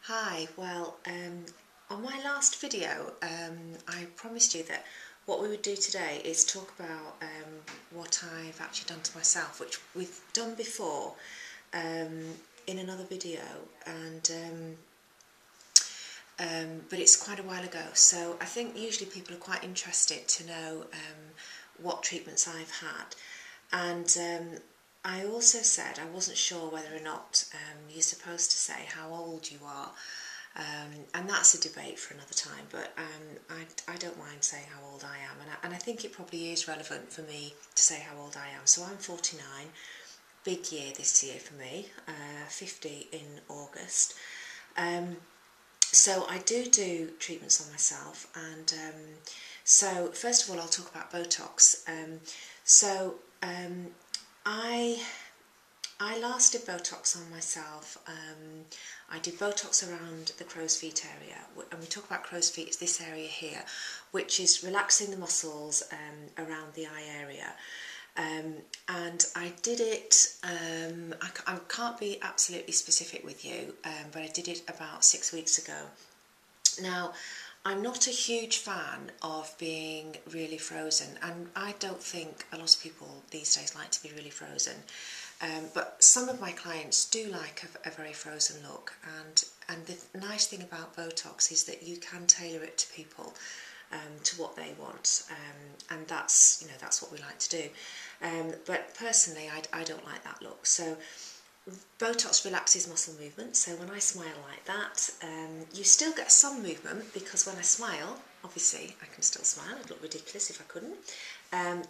Hi, on my last video I promised you that what we would do today is talk about what I've actually done to myself, which we've done before in another video, and but it's quite a while ago, so I think usually people are quite interested to know what treatments I've had. And I also said I wasn't sure whether or not you're supposed to say how old you are, and that's a debate for another time, but I don't mind saying how old I am, and I think it probably is relevant for me to say how old I am. So I'm 49, big year this year for me, 50 in August. So I do treatments on myself, and so first of all I'll talk about Botox. I last did Botox on myself. I did Botox around the crow's feet area, and we talk about crow's feet, it's this area here, which is relaxing the muscles around the eye area. And I did it, I can't be absolutely specific with you, but I did it about 6 weeks ago. Now, I'm not a huge fan of being really frozen, and I don't think a lot of people these days like to be really frozen. But some of my clients do like a very frozen look, and the nice thing about Botox is that you can tailor it to people, to what they want, and that's what we like to do. But personally, I don't like that look. So Botox relaxes muscle movement, so when I smile like that, you still get some movement, because when I smile, obviously I can still smile. I'd look ridiculous if I couldn't.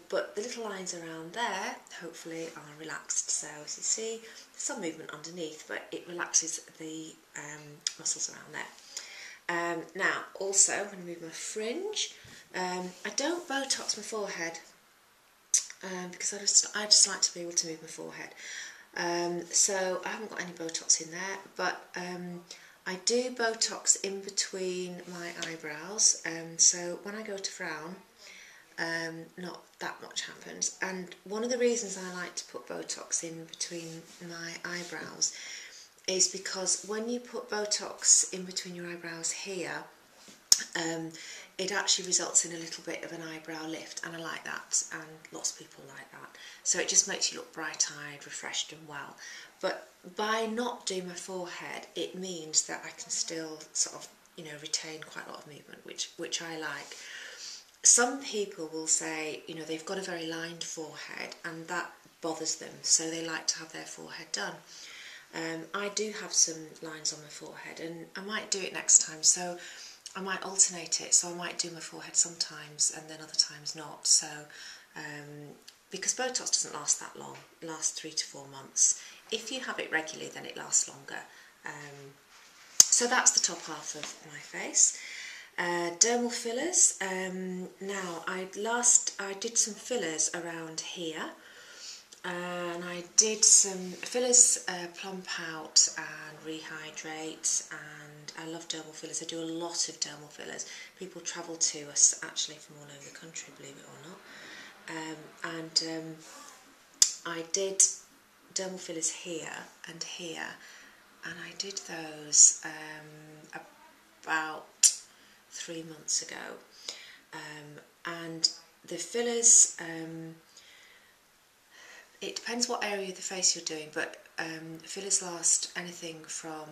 But the little lines around there, hopefully, are relaxed. So as you see, there's some movement underneath, but it relaxes the muscles around there. Now, also, I'm going to move my fringe. I don't Botox my forehead, because I just like to be able to move my forehead. So I haven't got any Botox in there, but I do Botox in between my eyebrows, so when I go to frown, not that much happens. And one of the reasons I like to put Botox in between my eyebrows is because when you put Botox in between your eyebrows here, it actually results in a little bit of an eyebrow lift, and I like that, and lots of people like that. So it just makes you look bright-eyed, refreshed and well. But by not doing my forehead, it means that I can still sort of, retain quite a lot of movement, which I like. Some people will say, they've got a very lined forehead and that bothers them, so they like to have their forehead done. I do have some lines on my forehead, and I might do it next time, so I might alternate it. So I might do my forehead sometimes and then other times not. So because Botox doesn't last that long, it lasts 3 to 4 months. If you have it regularly, then it lasts longer. So that's the top half of my face. Dermal fillers. Now I did some fillers around here, and I did some fillers, plump out and rehydrate, and I love dermal fillers. I do a lot of dermal fillers. People travel to us actually from all over the country, believe it or not. I did dermal fillers here and here, and I did those about 3 months ago, and the fillers, it depends what area of the face you're doing, but fillers last anything from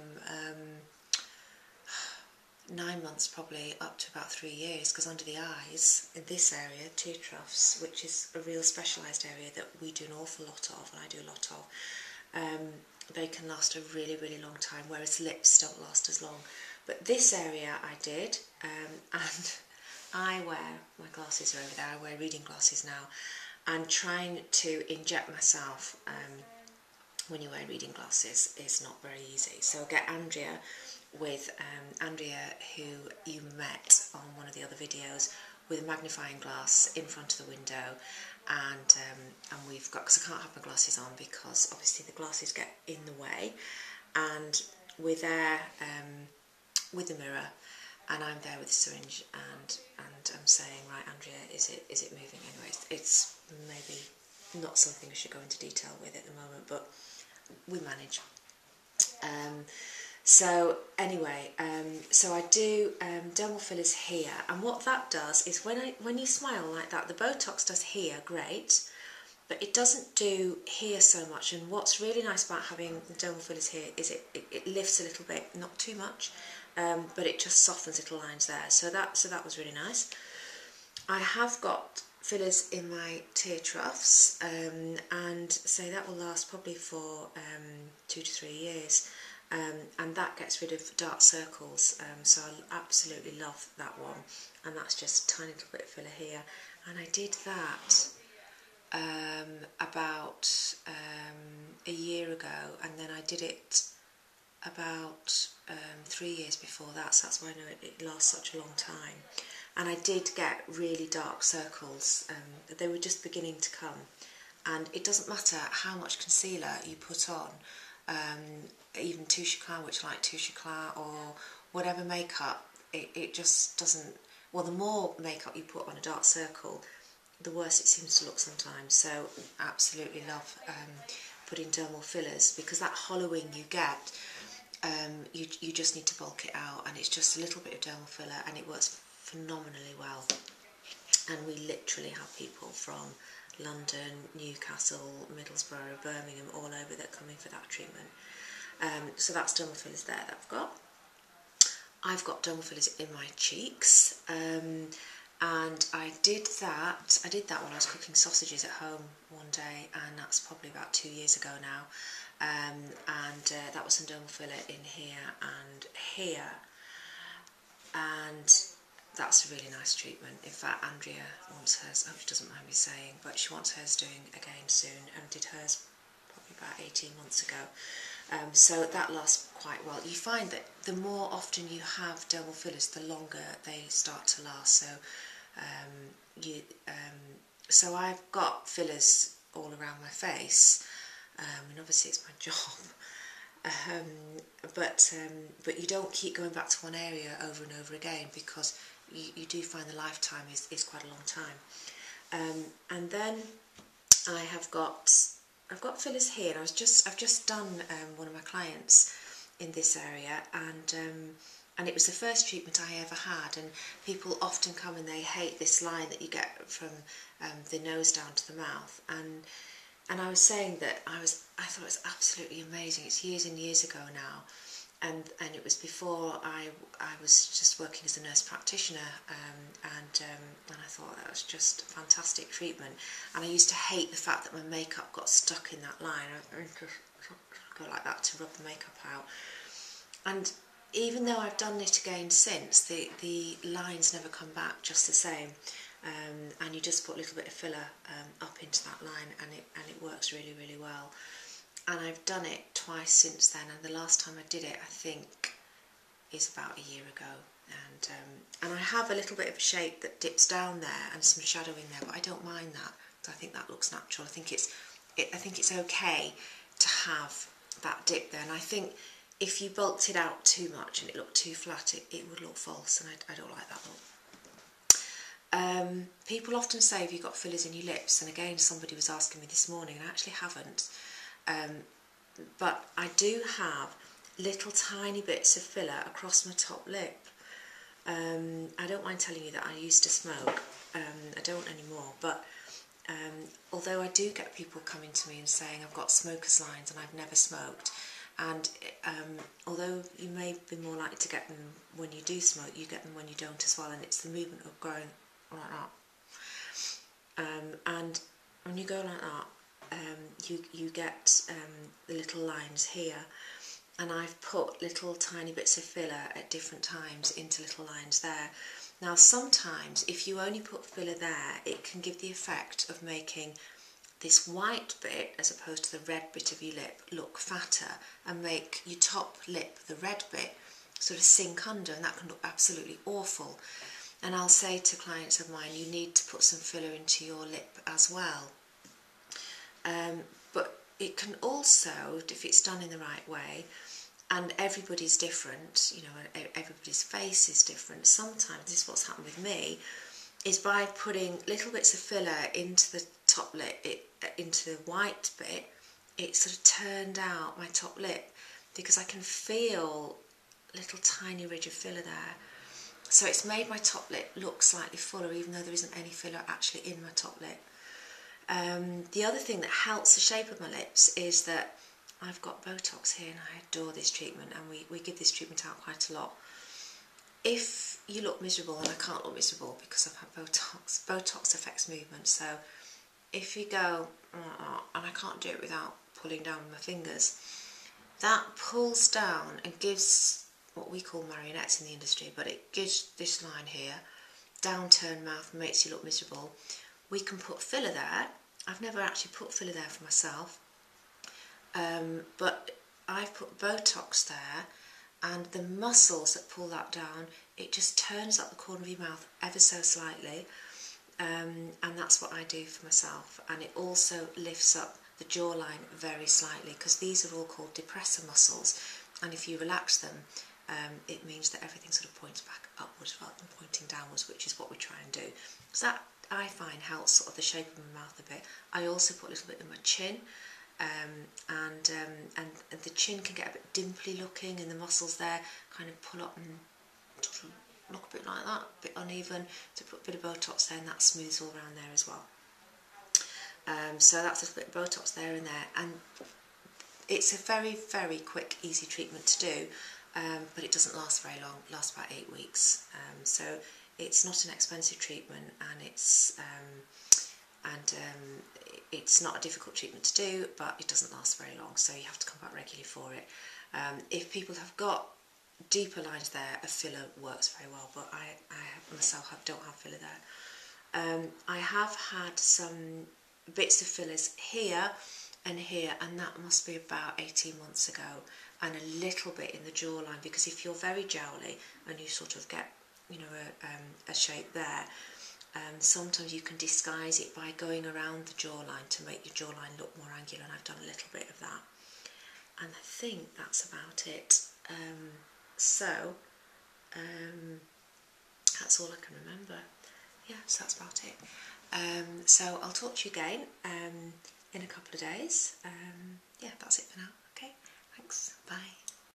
9 months probably up to about 3 years, because under the eyes, in this area, tear troughs, which is a real specialised area that we do an awful lot of, and I do a lot of, they can last a really, really long time, whereas lips don't last as long. But this area I did, and I wear, my glasses are over there, I wear reading glasses now, and trying to inject myself when you wear reading glasses is not very easy. So get Andrea, who you met on one of the other videos, with a magnifying glass in front of the window, and we've got, because I can't have my glasses on because obviously the glasses get in the way, and we're there with the mirror, and I'm there with the syringe, and I'm saying, right, Andrea, is it moving? Anyway, it's maybe not something I should go into detail with at the moment, but we manage. So anyway, so I do dermal fillers here, and what that does is when you smile like that, the Botox does here great, but it doesn't do here so much. And what's really nice about having the dermal fillers here is it lifts a little bit, not too much, but it just softens little lines there. So that was really nice. I have got fillers in my tear troughs, and so that will last probably for 2 to 3 years, and that gets rid of dark circles, so I absolutely love that one, and that's just a tiny little bit of filler here. And I did that about a year ago, and then I did it about 3 years before that, so that's why I know it lasts such a long time. And I did get really dark circles, they were just beginning to come, and it doesn't matter how much concealer you put on, even touche éclat, which I like touche éclat, or whatever makeup, it just doesn't, well, the more makeup you put on a dark circle, the worse it seems to look sometimes. So absolutely love putting dermal fillers, because that hollowing you get, you just need to bulk it out, and it's just a little bit of dermal filler and it works phenomenally well. And we literally have people from London, Newcastle, Middlesbrough, Birmingham, all over that come in for that treatment. So that's dermal fillers there that I've got. I've got dermal fillers in my cheeks, and I did that when I was cooking sausages at home one day, and that's probably about 2 years ago now. That was some dermal filler in here and here, and that's a really nice treatment. In fact, Andrea wants hers, I hope she doesn't mind me saying, but she wants hers doing again soon, and did hers probably about 18 months ago. So that lasts quite well. You find that the more often you have dermal fillers, the longer they start to last. So so I've got fillers all around my face, and obviously it's my job, but you don't keep going back to one area over and over again, because you do find the lifetime is quite a long time. And then I've got fillers here, and I've just done one of my clients in this area, and it was the first treatment I ever had, and people often come and they hate this line that you get from the nose down to the mouth, and I was saying that I thought it was absolutely amazing. It's years and years ago now, and it was before I was just working as a nurse practitioner, and I thought that was just a fantastic treatment. And I used to hate the fact that my makeup got stuck in that line. I just go like that to rub the makeup out. And even though I've done it again since, the lines never come back just the same. And you just put a little bit of filler up into that line, and it works really, really well. And I've done it twice since then, and the last time I did it, I think, is about a year ago. And I have a little bit of a shape that dips down there and some shadow in there, but I don't mind that, because I think that looks natural. I think it's okay to have that dip there, and I think if you bulked it out too much and it looked too flat, it would look false, and I don't like that look. People often say, have you got fillers in your lips? And again, somebody was asking me this morning, and I actually haven't. But I do have little tiny bits of filler across my top lip. I don't mind telling you that I used to smoke. I don't anymore, but although I do get people coming to me and saying I've got smoker's lines and I've never smoked, and although you may be more likely to get them when you do smoke, you get them when you don't as well, and it's the movement of going like that. And when you go like that, you get the little lines here, and I've put little tiny bits of filler at different times into little lines there. Now sometimes if you only put filler there, it can give the effect of making this white bit, as opposed to the red bit of your lip, look fatter, and make your top lip, the red bit, sort of sink under, and that can look absolutely awful. And I'll say to clients of mine, you need to put some filler into your lip as well. But it can also, if it's done in the right way, and everybody's different, you know, everybody's face is different. Sometimes, this is what's happened with me, is by putting little bits of filler into the top lip, into the white bit, it sort of turned out my top lip. because I can feel a little tiny ridge of filler there. So it's made my top lip look slightly fuller, even though there isn't any filler actually in my top lip. The other thing that helps the shape of my lips is that I've got Botox here, and I adore this treatment, and we give this treatment out quite a lot. If you look miserable, and I can't look miserable because I've had Botox, Botox affects movement, so if you go, and I can't do it without pulling down with my fingers, that pulls down and gives what we call marionettes in the industry, but it gives this line here, downturned mouth, makes you look miserable. We can put filler there. I've never actually put filler there for myself, but I've put Botox there, and the muscles that pull that down, it just turns up the corner of your mouth ever so slightly, and that's what I do for myself. And it also lifts up the jawline very slightly, because these are all called depressor muscles, and if you relax them, it means that everything sort of points back upwards rather than pointing downwards, which is what we try and do. So that, I find, helps sort of the shape of my mouth a bit. I also put a little bit in my chin, and the chin can get a bit dimply looking, and the muscles there kind of pull up and look a bit like that, a bit uneven. So put a bit of Botox there, and that smooths all around there as well. So that's a little bit of Botox there and there, and it's a very, very quick, easy treatment to do, but it doesn't last very long. It lasts about 8 weeks. So it's not an expensive treatment, and it's not a difficult treatment to do, but it doesn't last very long, so you have to come back regularly for it. If people have got deeper lines there, a filler works very well, but I myself don't have filler there. I have had some bits of fillers here and here, and that must be about 18 months ago, and a little bit in the jawline, because if you're very jowly and you sort of get, you know, a shape there, sometimes you can disguise it by going around the jawline to make your jawline look more angular, and I've done a little bit of that. And I think that's about it. That's all I can remember. Yeah, so that's about it. So I'll talk to you again in a couple of days. Yeah, that's it for now. Okay, thanks. Bye.